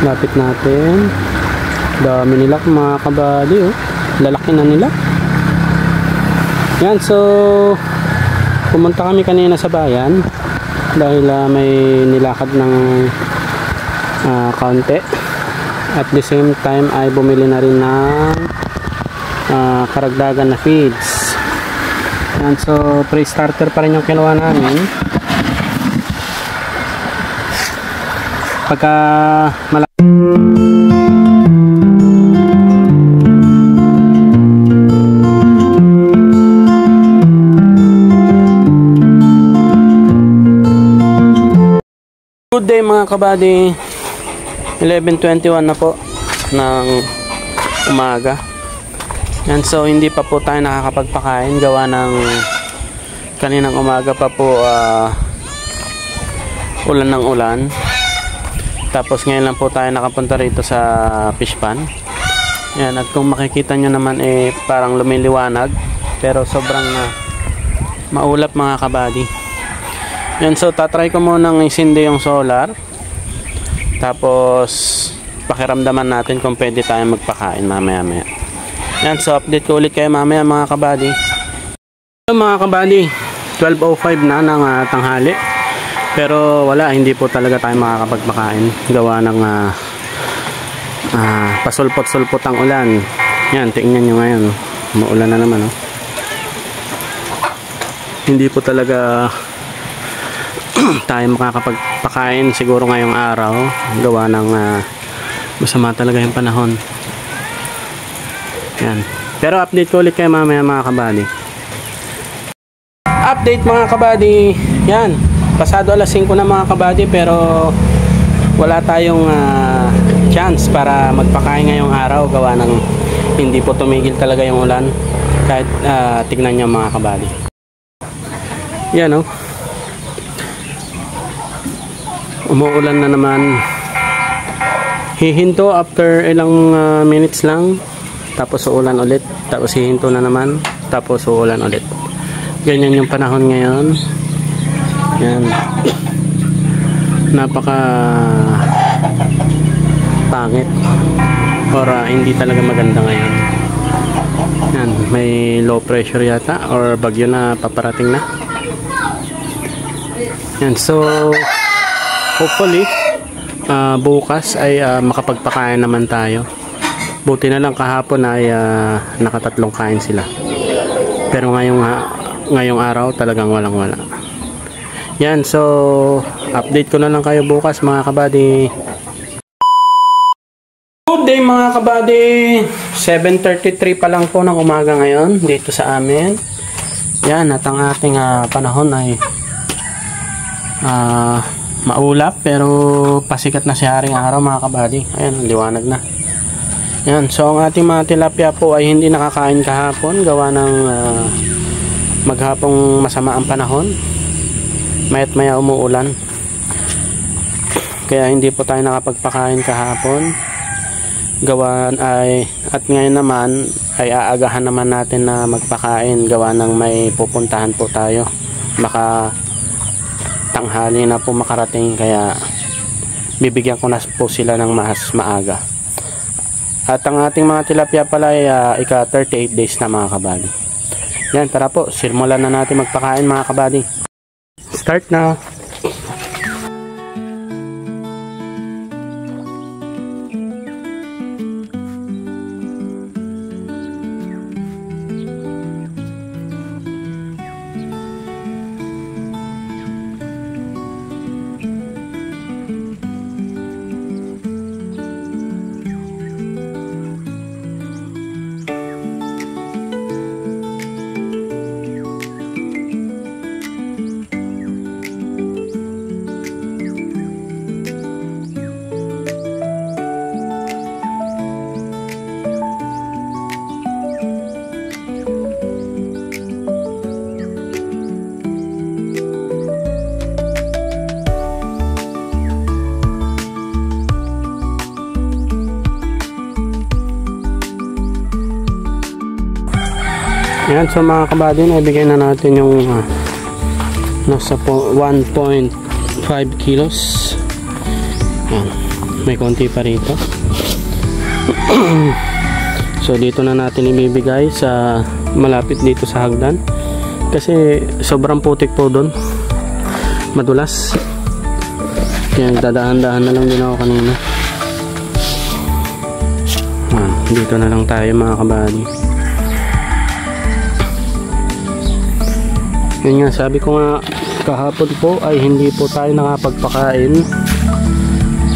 Lapit natin. Dami nila mga kabady, oh. Lalaki na nila. Yan, so pumunta kami kanina sa bayan dahil may nilakad ng kaunti. At the same time ay bumili na rin ng karagdagan na feeds. Yan, so pre-starter pa rin yung kinuha namin. Pagka malaki good day mga kabady, 11:21 na po ng umaga. Yan, so hindi pa po tayo nakakapagpakain gawa ng kaninang umaga pa po ulan ng ulan. Tapos ngayon lang po tayo nakapunta rito sa fish pan. Yan, at kung makikita nyo naman parang lumiliwanag pero sobrang maulap mga kabady. Yan, so tatry ko munang isindi yung solar. Tapos pakiramdaman natin kung pwede tayo magpakain mamaya maya. Yan, so update ko ulit kayo mamaya mga kabady. So mga kabady, 12:05 na ng tanghali. Pero wala, hindi po talaga tayo makakapagpakain gawa ng pasulpot-sulpot ang ulan. Yan, tingnan nyo ngayon, maulan na naman, oh. Hindi po talaga tayo makakapagpakain siguro ngayong araw gawa ng masama talaga yung panahon. Yan, pero update ko ulit kayo mamaya mga kabady. Update mga kabady. Yan, pasado alas 5 na mga kabady pero wala tayong chance para magpakain ngayong araw gawa ng hindi po tumigil talaga yung ulan kahit tignan nyo mga kabady. Yan, oh. Umuulan na naman. Hihinto after ilang minutes lang. Tapos uulan ulit. Tapos hihinto na naman. Tapos uulan ulit. Ganyan yung panahon ngayon. Yan. Napaka pangit. Or hindi talaga maganda ngayon. Yan. May low pressure yata. Or bagyo na paparating na. Yan. So hopefully bukas ay makapagpakain naman tayo. Buti na lang kahapon ay nakatatlong kain sila. Pero ngayong araw talagang walang wala. Yan, so update ko na lang kayo bukas mga kabady. Good day mga kabady. 7:33 pa lang po ng umaga ngayon dito sa amin. Yan, at ang ating panahon ay maulap pero pasikat na si haring araw mga kabady. Ayan, liwanag na. Yan, so ang ating mga tilapia po ay hindi nakakain kahapon gawa ng maghapong masama ang panahon. Mayat maya umuulan. Kaya hindi po tayo nakapagpakain kahapon. Gawaan ay, at ngayon naman ay aagahan naman natin na magpakain gawa ng may pupuntahan po tayo. Baka tanghali na po makarating kaya bibigyan ko na po sila ng mas maaga. At ang ating mga tilapia pala ay ika 38 days na mga kabady. Yan, tara po, simulan na natin magpakain mga kabady. Start na. Yan, so mga kabady, naibigay na natin yung nasa 1.5 kilos. Yan, may konti pa rito. So dito na natin ibibigay sa malapit dito sa hagdan kasi sobrang putik po doon, madulas, kaya nagdadaan-daan na lang din ako kanina. Dito na lang tayo mga kabady. Yun nga, sabi ko nga kahapon po ay hindi po tayo nakapagpakain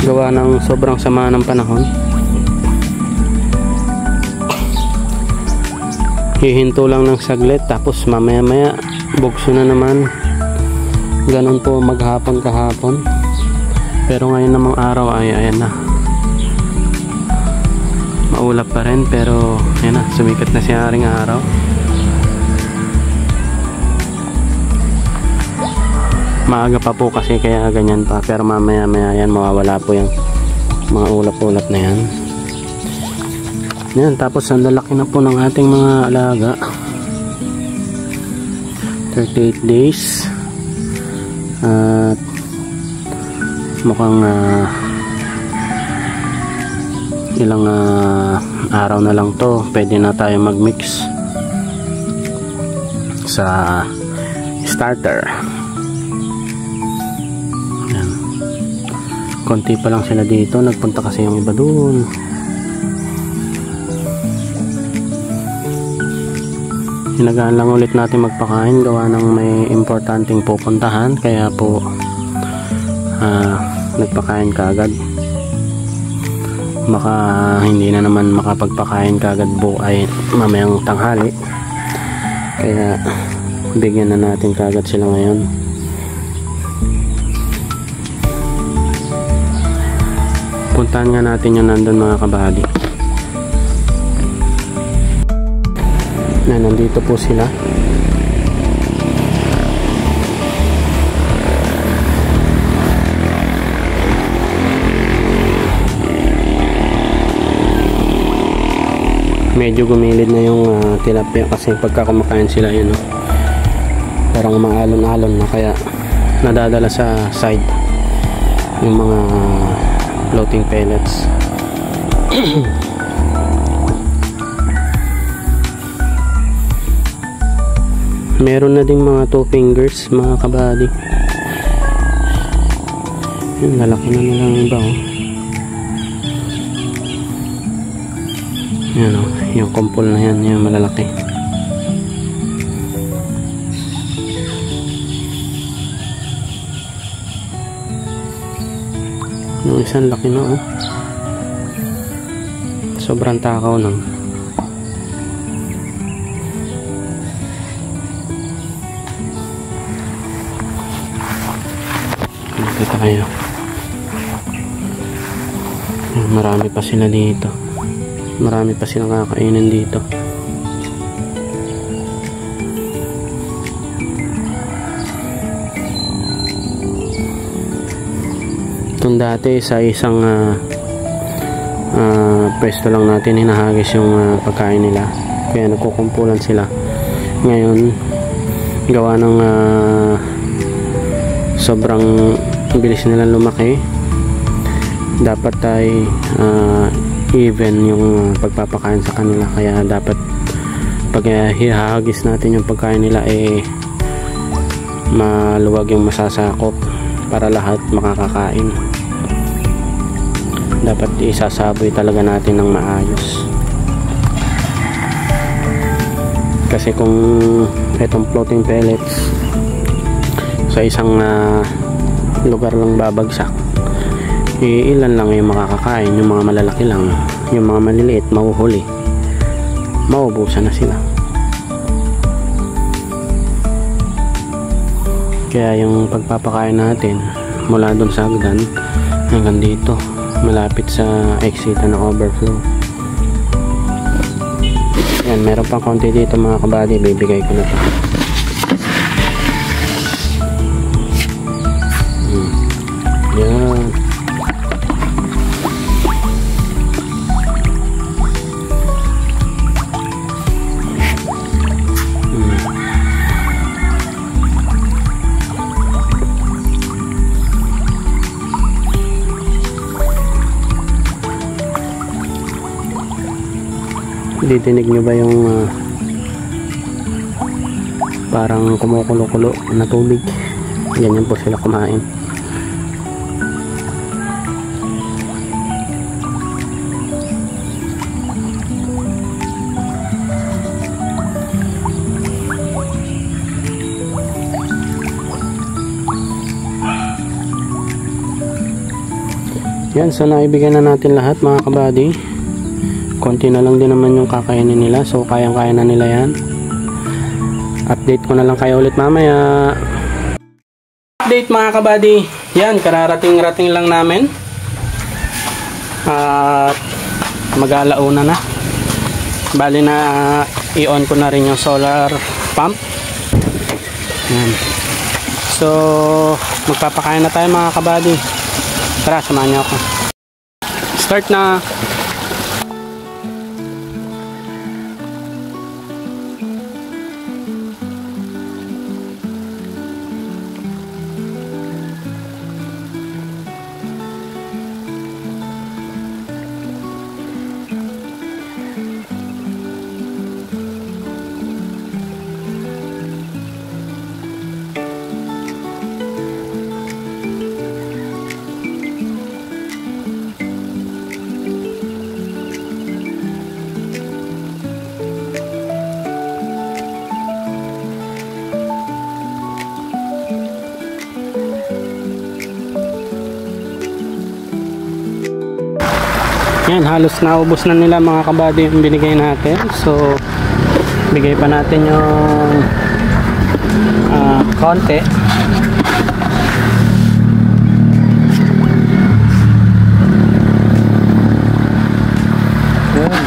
gawa ng sobrang sama ng panahon. Hihinto lang ng saglit tapos mamaya maya bugso na naman. Ganun po maghapon kahapon, pero ngayon namang araw ay ayan na, maulap pa rin, pero ayan na, sumikat na si haring araw. Maaga pa po kasi kaya ganyan pa, pero mamaya maya yan mawawala po yung mga ulap-ulap na yan. Yan, tapos ang lalaki na po ng ating mga alaga. 38 days at mukhang ilang araw na lang to, pwede na tayo mag-mix sa starter. Yan. Konti pa lang sila dito, nagpunta kasi yung iba doon. Hinagaan lang ulit natin magpakain gawa ng may importanteng pupuntahan, kaya po nagpakain kaagad. Baka hindi na naman makapagpakain kaagad po ay mamayang tanghali, kaya bigyan na natin kaagad sila ngayon. Puntahan nga natin yung nandun mga kabady. Na nandito po sila. Medyo gumilid na yung tilapia kasi pagka kumakain sila yun, parang maalon-alon na, kaya nadadala sa side yung mga floating pellets. Meron na ding mga 2 fingers mga kabady. Yun, lalaki na nilang iba, oh. Yan, oh, yung kumpol na yan, yung malalaki. Yung isang laki na, oh. Sobrang takaw nang. Kita kayo, marami pa sila dito, marami pa silang kakainin dito. Itong dati sa isang pwesto lang natin hinahagis yung pagkain nila, kaya nagkukumpulan sila. Ngayon gawa ng sobrang bilis nila lumaki, dapat ay even yung pagpapakain sa kanila, kaya dapat pag hihagis natin yung pagkain nila maluwag yung masasakop para lahat makakakain. Dapat isasaboy talaga natin ng maayos, kasi kung itong floating pellets sa isang lugar lang babagsak, ilan lang yung makakakain, yung mga malalaki lang, yung mga maliliit mahuhuli, maubusan na sila. Kaya yung pagpapakain natin mula dun sa hagdan hanggang dito, malapit sa exitan ng overflow. Yan, meron pang konti dito mga kabady, bibigay ko na to. Yan. Didinig nyo ba yung parang kumukulo-kulo na tubig? Ganyan po sila kumain. Yan, so naibigay na natin lahat mga kabady. Konti na lang din naman yung kakainin nila, so kayang-kaya na nila yan. Update ko na lang kayo ulit mamaya. Update mga kabady, yan, kararating-rating lang namin at mag-alauna na. Bali na i-on ko na rin yung solar pump. Yan. So magpapakain na tayo mga kabady. Tara, samahan niyo ako. Start na. Yan, halos naubos na nila mga kabady yung binigay natin. So bigay pa natin yung konti. Yan.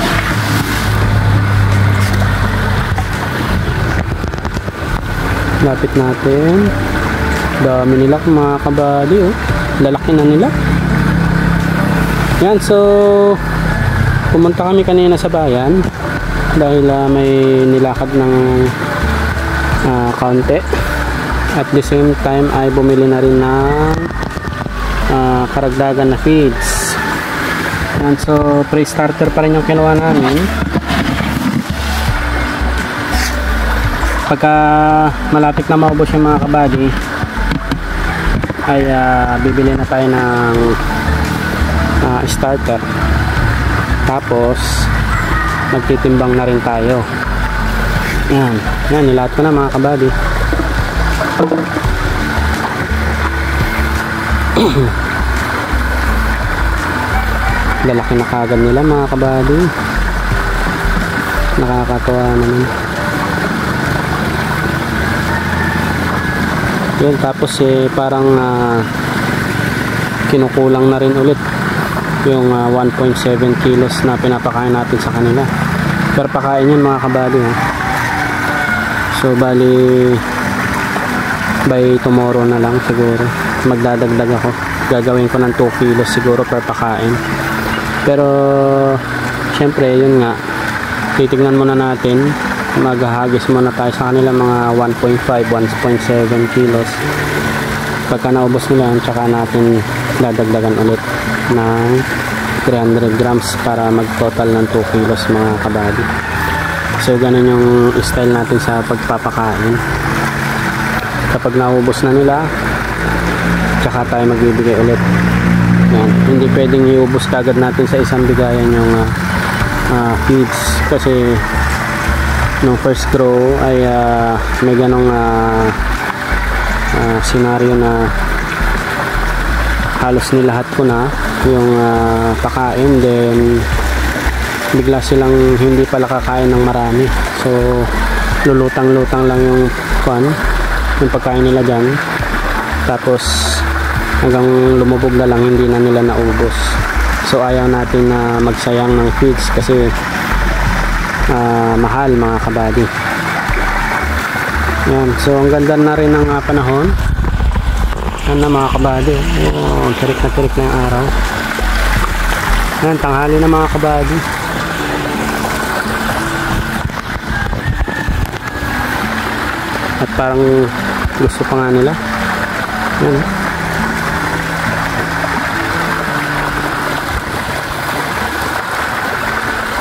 Lapit natin. Dami nila mga kabady, oh. Lalaki na nila. Yan, so pumunta kami kanina sa bayan dahil may nilakad ng kaunti. At the same time ay bumili na rin ng karagdagan na feeds. Yan, so pre-starter pa rin yung kinuha namin. Pagka malapit na maubos yung mga kabady ay bibili na tayo ng starter, tapos magtitimbang na rin tayo. Yan, yan, nilahat ko na mga kabady. Lalaki na kagad nila mga kabady, nakakatuwa naman. Yan, tapos parang kinukulang na rin ulit yung 1.7 kilos na pinapakain natin sa kanila. Pero pakain yun mga kabady, ha? So bali by tomorrow na lang siguro magdadagdag ako. Gagawin ko ng 2 kilos siguro per pakain. Pero syempre yun nga, titignan muna natin, maghahagis muna tayo sa kanila mga 1.5 1.7 kilos. Pagka naubos nila yan, tsaka natin dadagdagan ulit ng 300 grams para mag total ng 2 kilos mga kabady. So ganun yung style natin sa pagpapakain. Kapag naubos na nila, tsaka tayo magbibigay ulit. Yan. Hindi pwedeng iubos kagad natin sa isang bigayan yung feeds, kasi nung first grow ay may ganong senaryo na halos nilahat ko na yung pakain, then bigla silang hindi pala kakain ng marami. So lulutang-lutang lang yung pagkain nila dyan, tapos hanggang lumubog na lang, hindi na nila naubos. So ayaw natin na magsayang ng feeds kasi mahal mga kabady. Yan, so ang ganda na rin ng panahon. Yan na mga kabady, tirik na yung araw. Yan, tanghali na mga kabady. At parang gusto pa nga nila. Yan.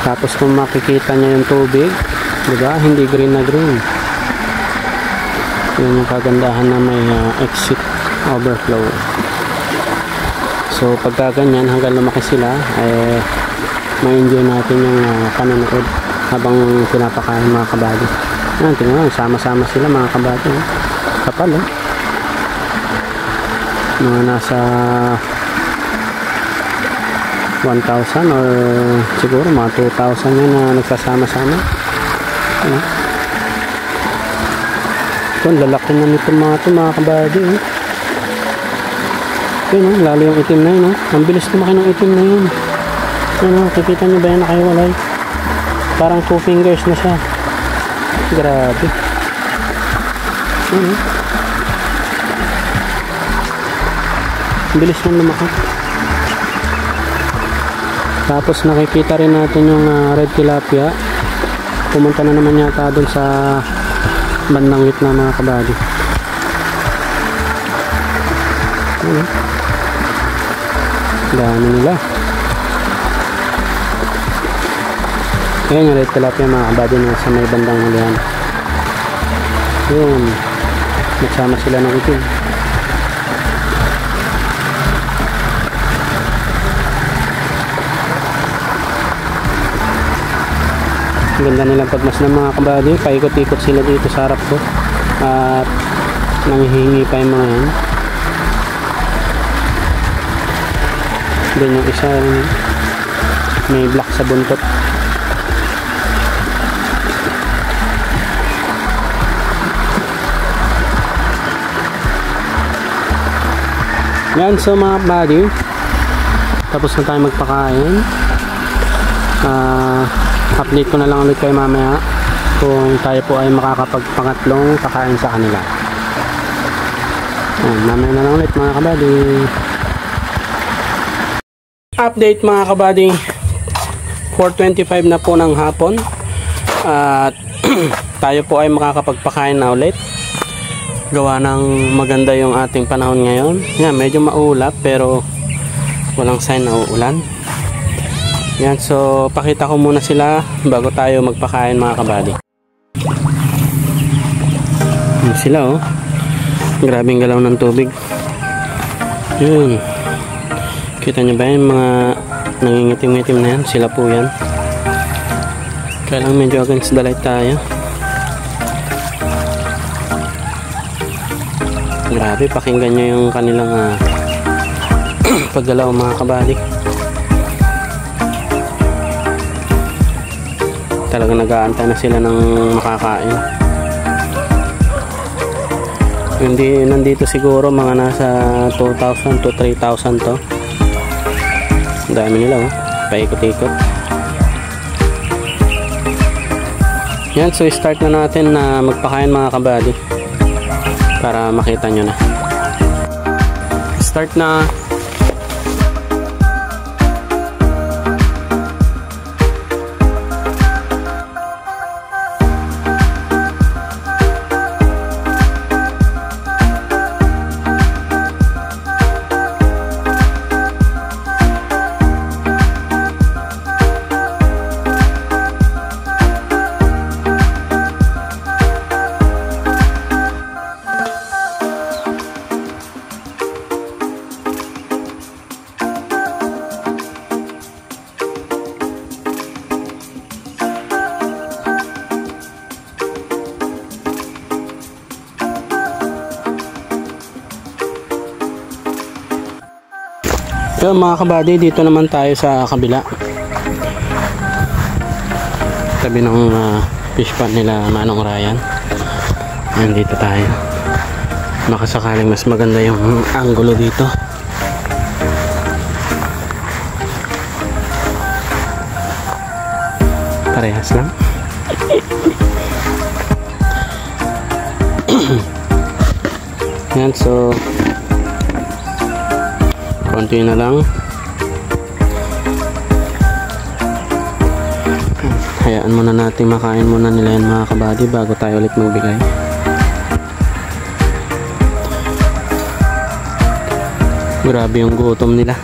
Tapos kung makikita niya yung tubig, diba? Hindi green na green. Yun yung kagandahan na may exit overflow. So pagka ganyan, hanggang lumaki sila, ma-enjoy natin yung panonood habang pinapakain mga kabady. Yan, tingnan mo, sama-sama sila mga kabady. Kapal, mga nasa 1,000 or siguro mga 2,000 yan na nagsasama-sama. Ito, lalaki na nito mga kabady. Yun, lalo yung itim na yun. Ang bilis lumaki ng itim na yun. Yun, kikita nyo ba yan nakahiwalay? Parang 2 fingers na siya. Grabe. Yun, ang bilis nang lumaki. Tapos nakikita rin natin yung red tilapia. Pumunta na naman yata dun sa bandang gitna mga kabady. Yun, dami nila. Ayan yung red tilapia mga kabady na sa may bandang hulihan. Yun, nagsama sila ng itim. Ganda nilang pagmasdan mga kabady. Paikot-ikot sila dito sa harap ko at nanghihingi pa yung mga yan. Doon yung isa may black sa buntot. Yan, so mga kabady, tapos na tayo magpakain. Update ko na lang ulit kayo mamaya kung tayo po ay makakapagpangatlong pakain sa kanila. Mamaya na lang ulit mga kabady. Update mga kabady, 4:25 na po ng hapon at tayo po ay makakapagpakain na ulit. Gawa ng maganda yung ating panahon ngayon. Yan, medyo maulap pero walang sign na uulan. Yan, so pakita ko muna sila bago tayo magpakain mga kabady. Yan sila, oh. Grabing galaw ng tubig. Yun. Kita nyo ba yung mga nangingitim-ngitim na yan? Sila po yan. Kaya lang medyo against the light tayo. Grabe, pakinggan nyo yung kanilang paggalaw mga kabady. Talaga nag-aantay na sila ng makakain. Hindi, nandito siguro mga nasa 2,000 to 3,000 to. Ang dami nila, oh. Paikot-ikot. Yan, so start na natin na magpakain mga kabady para makita nyo na. Start na. Yun mga kabady, dito naman tayo sa kabila. Tabi ng fish pond nila Manong Ryan. Ayan, dito tayo. Makasakaling mas maganda yung angulo dito. Parehas lang. Ayan, so konti na lang. Hayaan muna natin makain muna nila yan mga kabady bago tayo ulit magbigay. Grabe yung gutom nila.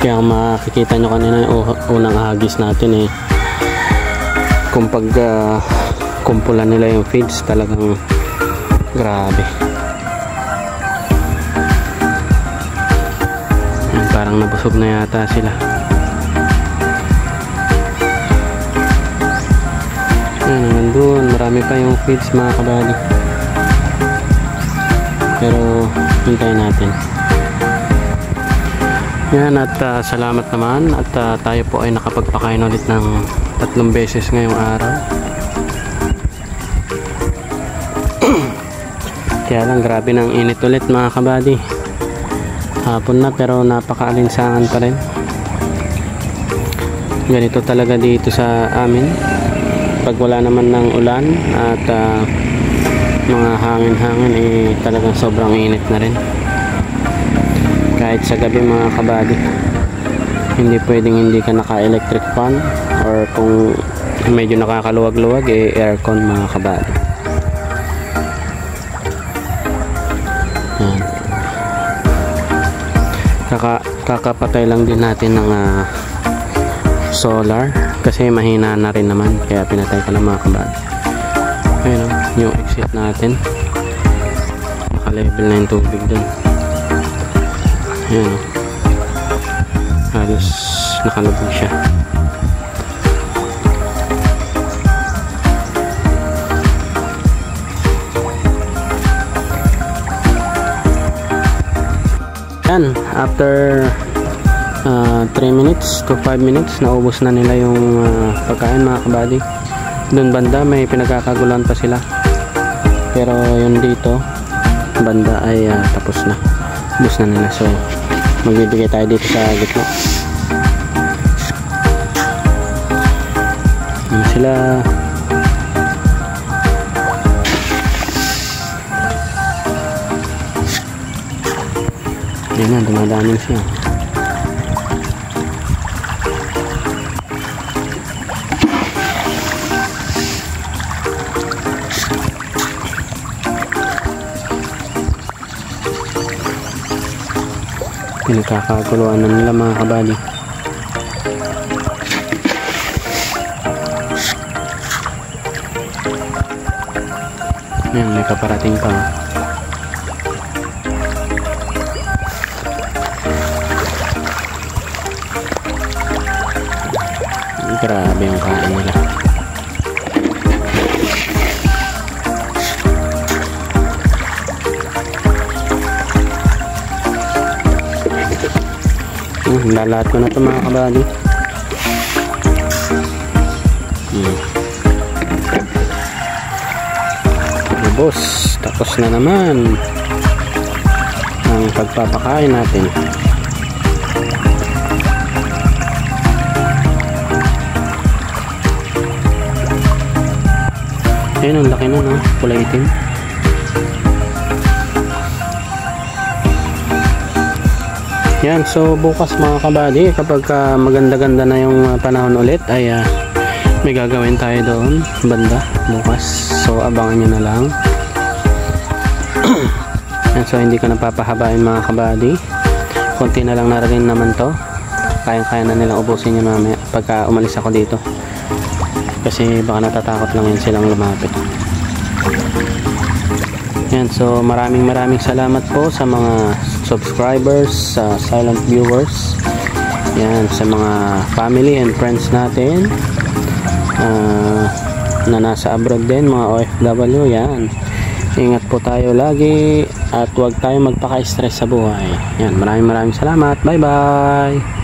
Kaya makikita nyo kanina yung unang ahagis natin kung pag kumpulan nila yung feeds, talagang grabe. Parang nabusog na yata sila. Nandun, marami pa yung feeds mga kabady, pero hintayin natin. Yan, at salamat naman at tayo po ay nakapagpakain ulit ng 3 beses ngayong araw. Kaya lang grabe ng init ulit mga kabady. Hapon na pero napakaalinsangan pa rin. Ganito talaga dito sa amin pag wala naman ng ulan at mga hangin-hangin, talagang sobrang init na rin. Kahit sa gabi mga kabady, hindi pwedeng hindi ka naka-electric fan, or kung medyo nakakaluwag-luwag, aircon mga kabady. Yan. Kakapatay lang din natin ng solar kasi mahina na rin naman, kaya pinatay ko lang mga kabady. Ayun yung exit natin, naka-level na yung tubig dun. Ayan, halos nakalubog siya. Yan, after 3 minutes to 5 minutes naubos na nila yung pagkain mga kabady. Doon banda may pinagkakaguluhan pa sila, pero yun dito banda ay tapos na, ubos na nila. So magbibigay tayo dito sa gitna. Yan sila. Yan na, dumadami siya. Pinagkakaguluhan na nila mga kabady. Ayan, may paparating pa. Grabe yung kain nila. Lalat ko na ito mga kabady. Ubos, tapos na naman ang pagpapakain natin. Ayun, ang laki na, no? Kulay itim. Yan, so bukas mga kabady, kapag maganda-ganda na yung panahon ulit, ay may gagawin tayo doon banda bukas. So abangan nyo na lang. Yan, so hindi ko napapahabain mga kabady, konti na lang na rin naman to. Kayang-kaya na nilang ubusin yun mamaya pagka umalis ako dito, kasi baka natatakot lang yun silang lumapit. Yan, so maraming salamat po sa mga subscribers, sa silent viewers, yan, sa mga family and friends natin na nasa abroad din, mga OFW. Yan, ingat po tayo lagi at huwag tayo magpaka-stress sa buhay. Yan, maraming salamat. Bye bye.